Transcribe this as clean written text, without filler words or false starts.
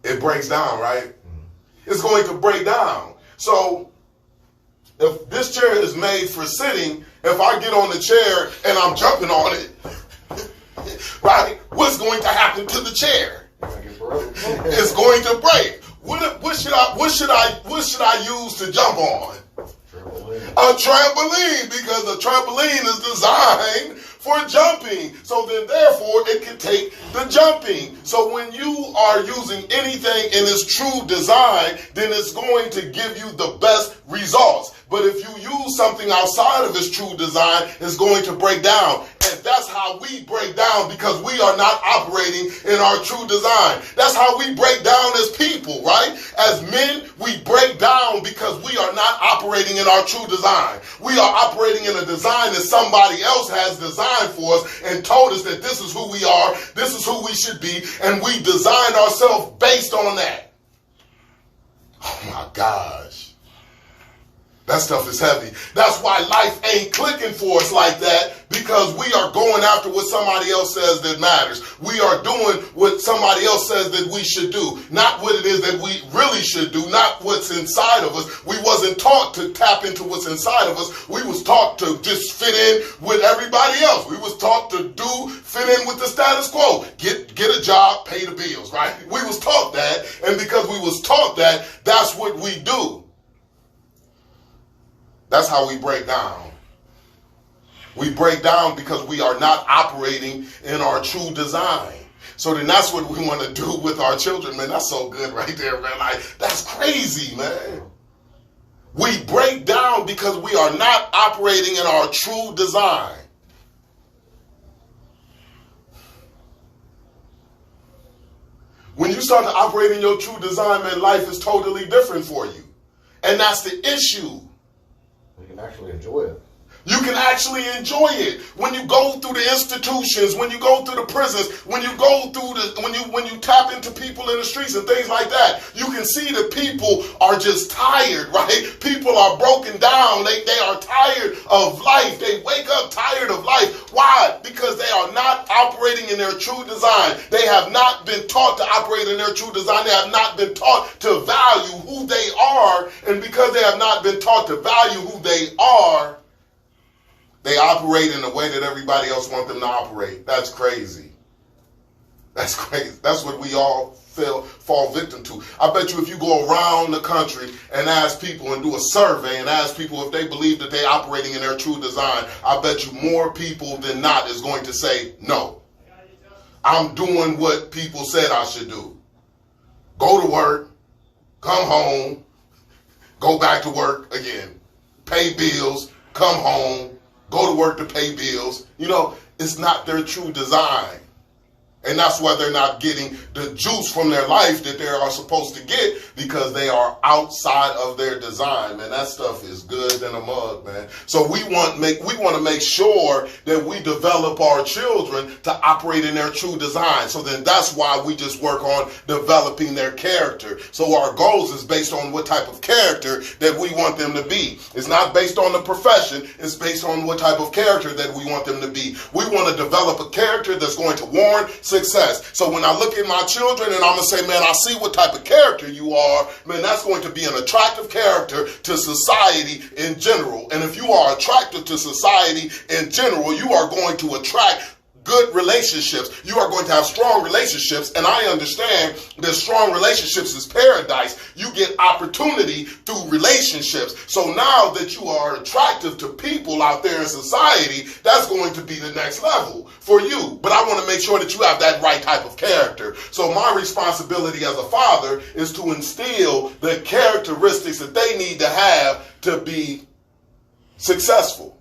it breaks down, right? It's going to break down. So if this chair is made for sitting, if I get on the chair and I'm jumping on it, right, what's going to happen to the chair? It's going to break. What should I use to jump on? A trampoline, because a trampoline is designed for jumping. So then therefore it can take the jumping. So when you are using anything in its true design, then it's going to give you the best results. But if you use something outside of its true design, it's going to break down. And that's how we break down, because we are not operating in our true design. That's how we break down as people, right? As men, we break down because we are not operating in our true design. We are operating in a design that somebody else has designed for us and told us that this is who we are, this is who we should be, and we designed ourselves based on that. Oh my gosh. That stuff is heavy. That's why life ain't clicking for us like that, because we are going after what somebody else says that matters. We are doing what somebody else says that we should do, not what it is that we really should do, not what's inside of us. We wasn't taught to tap into what's inside of us. We was taught to just fit in with everybody else. We was taught to fit in with the status quo. Get a job, pay the bills, right? We was taught that, and because we was taught that, that's what we do. That's how we break down. We break down because we are not operating in our true design. So then that's what we want to do with our children, man. That's so good right there, man. Like, that's crazy, man. We break down because we are not operating in our true design. When you start to operate in your true design, man, life is totally different for you. And that's the issue. You can actually enjoy it. You can actually enjoy it when you go through the institutions, when you go through the prisons, when you go through when you tap into people in the streets and things like that. You can see that people are just tired, right? People are broken down. They are tired of life. They wake up tired of life. Why? Because they are not operating in their true design. They have not been taught to operate in their true design. They have not been taught to value who they are. And because they have not been taught to value who they are, they operate in the way that everybody else wants them to operate. That's crazy. That's crazy. That's what we all fall victim to. I bet you if you go around the country and ask people and do a survey and ask people if they believe that they're operating in their true design, I bet you more people than not is going to say, no. I'm doing what people said I should do. Go to work, come home, go back to work again, pay bills, come home, go to work to pay bills. You know, it's not their true design. And that's why they're not getting the juice from their life that they are supposed to get, because they are outside of their design, man. That stuff is good than a mug, man. So we want to make sure that we develop our children to operate in their true design. So then that's why we just work on developing their character. So our goals is based on what type of character that we want them to be. It's not based on the profession. It's based on what type of character that we want them to be. We want to develop a character that's going to warrant success. So when I look at my children and I'm going to say, man, I see what type of character you are, man, that's going to be an attractive character to society in general. And if you are attractive to society in general, you are going to attract good relationships. You are going to have strong relationships, and I understand that strong relationships is paradise. You get opportunity through relationships. So now that you are attractive to people out there in society, that's going to be the next level for you. But I want to make sure that you have that right type of character. So my responsibility as a father is to instill the characteristics that they need to have to be successful.